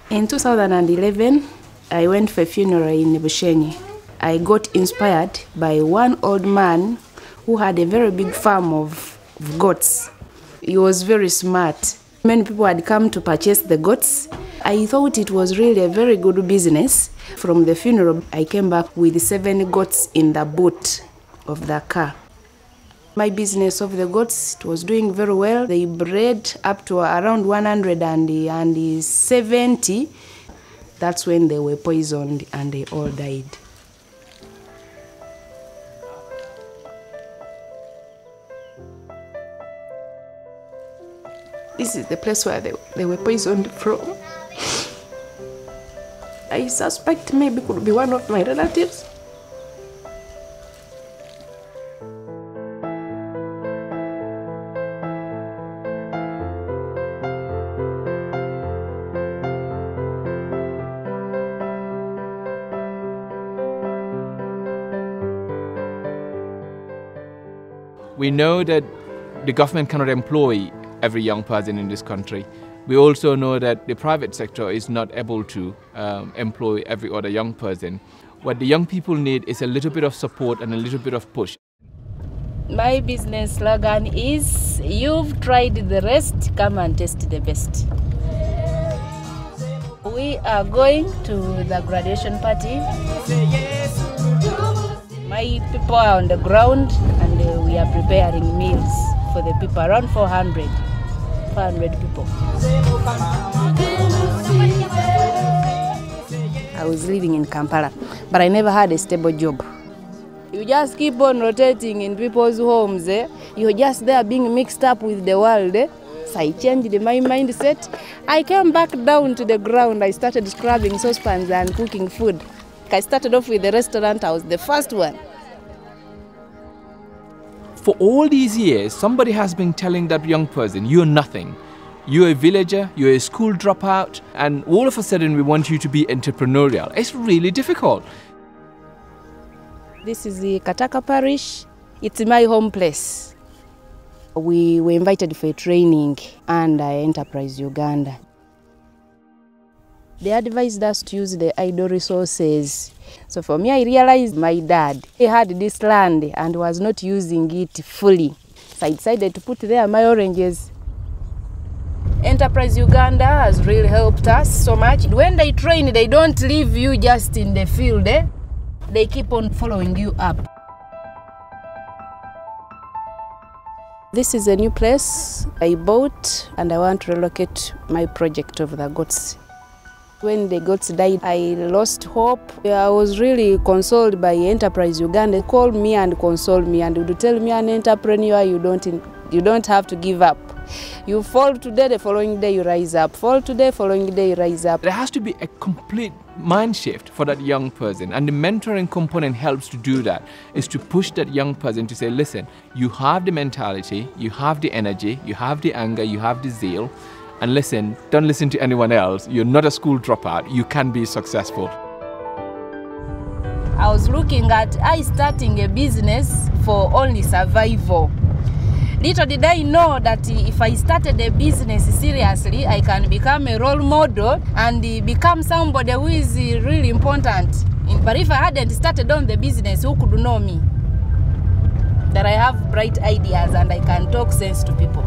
In 2011, I went for a funeral in Bushenyi. I got inspired by one old man who had a very big farm of goats. He was very smart. Many people had come to purchase the goats. I thought it was really a very good business. From the funeral, I came back with 7 goats in the boot of the car. My business of the goats, it was doing very well. They bred up to around 170. That's when they were poisoned and they all died. This is the place where they were poisoned from. I suspect maybe it could be one of my relatives. We know that the government cannot employ every young person in this country. We also know that the private sector is not able to employ every other young person. What the young people need is a little bit of support and a little bit of push. My business slogan is, you've tried the rest, come and taste the best. We are going to the graduation party. My people are on the ground and we are preparing meals for the people, around 400 people. I was living in Kampala, but I never had a stable job. You just keep on rotating in people's homes. You're just there being mixed up with the world. So I changed my mindset. I came back down to the ground. I started scrubbing saucepans and cooking food. I started off with the restaurant. I was the first one. For all these years, somebody has been telling that young person, you're nothing. You're a villager, you're a school dropout, and all of a sudden we want you to be entrepreneurial. It's really difficult. This is the Kataka parish. It's my home place. We were invited for a training under Enterprise Uganda. They advised us to use the idle resources. So for me, I realized my dad, he had this land and was not using it fully. So I decided to put there my oranges. Enterprise Uganda has really helped us so much. When they train, they don't leave you just in the field. They keep on following you up. This is a new place I bought and I want to relocate my project of the goats. When the goats died, I lost hope. I was really consoled by Enterprise Uganda. They called me and consoled me and would tell me, an entrepreneur, you don't have to give up. You fall today, the following day you rise up. Fall today, following day you rise up. There has to be a complete mind shift for that young person, and the mentoring component helps to do that, is to push that young person to say, listen, you have the mentality, you have the energy, you have the anger, you have the zeal, and listen, don't listen to anyone else. You're not a school dropout. You can be successful. I was looking at starting a business for only survival. Little did I know that if I started a business seriously, I can become a role model and become somebody who is really important. But if I hadn't started on the business, who could know me? That I have bright ideas and I can talk sense to people.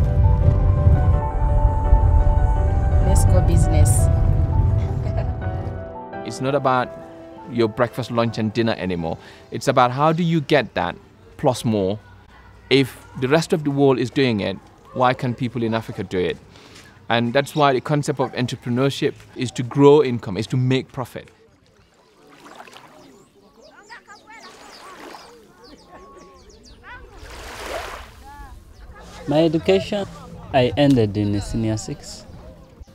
Let's go business. It's not about your breakfast, lunch and dinner anymore. It's about how do you get that plus more. If the rest of the world is doing it, why can't people in Africa do it? And that's why the concept of entrepreneurship is to grow income, is to make profit. My education, I ended in senior 6.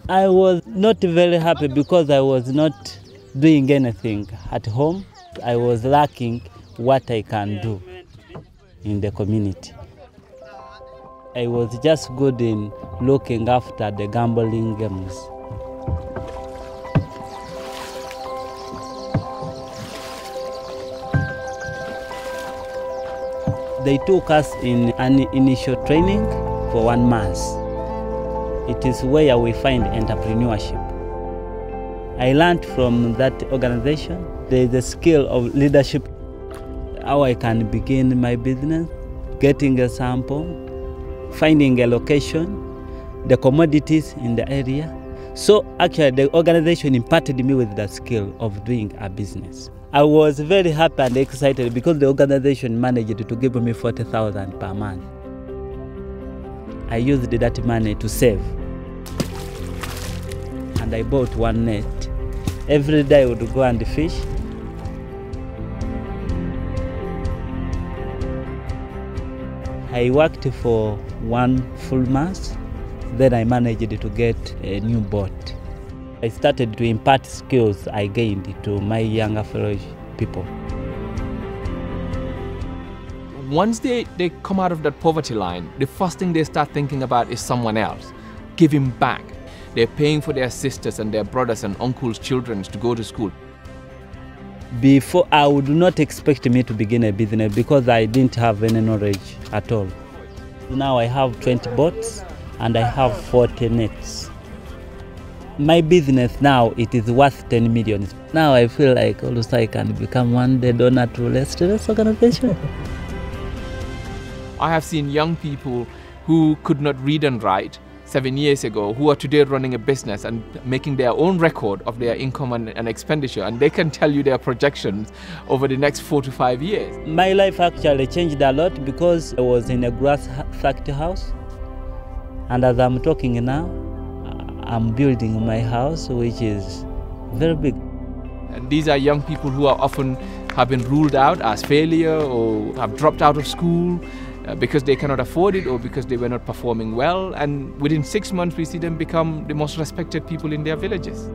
I was not very happy because I was not doing anything at home. I was lacking what I can do in the community. I was just good in looking after the gambling games. They took us in an initial training for 1 month. It is where we find entrepreneurship. I learned from that organization. There is a skill of leadership, how I can begin my business, getting a sample, finding a location, the commodities in the area. So actually the organization imparted me with the skill of doing a business. I was very happy and excited because the organization managed to give me 40,000 per month. I used that money to save. And I bought one net. Every day I would go and fish. I worked for 1 full month. Then I managed to get a new boat. I started to impart skills I gained to my younger fellow people. Once they come out of that poverty line, the first thing they start thinking about is someone else, giving back. They're paying for their sisters and their brothers and uncles' children to go to school. Before, I would not expect me to begin a business because I didn't have any knowledge at all. Now I have 20 boats and I have 40 nets. My business now, it is worth 10 million. Now I feel like also I can become one day donor to Restless organization. I have seen young people who could not read and write 7 years ago who are today running a business and making their own record of their income and expenditure, and they can tell you their projections over the next 4 to 5 years. My life actually changed a lot because I was in a grass factory house. And as I'm talking now, I'm building my house, which is very big. And these are young people who are often have been ruled out as failure or have dropped out of school because they cannot afford it or because they were not performing well. And within 6 months, we see them become the most respected people in their villages.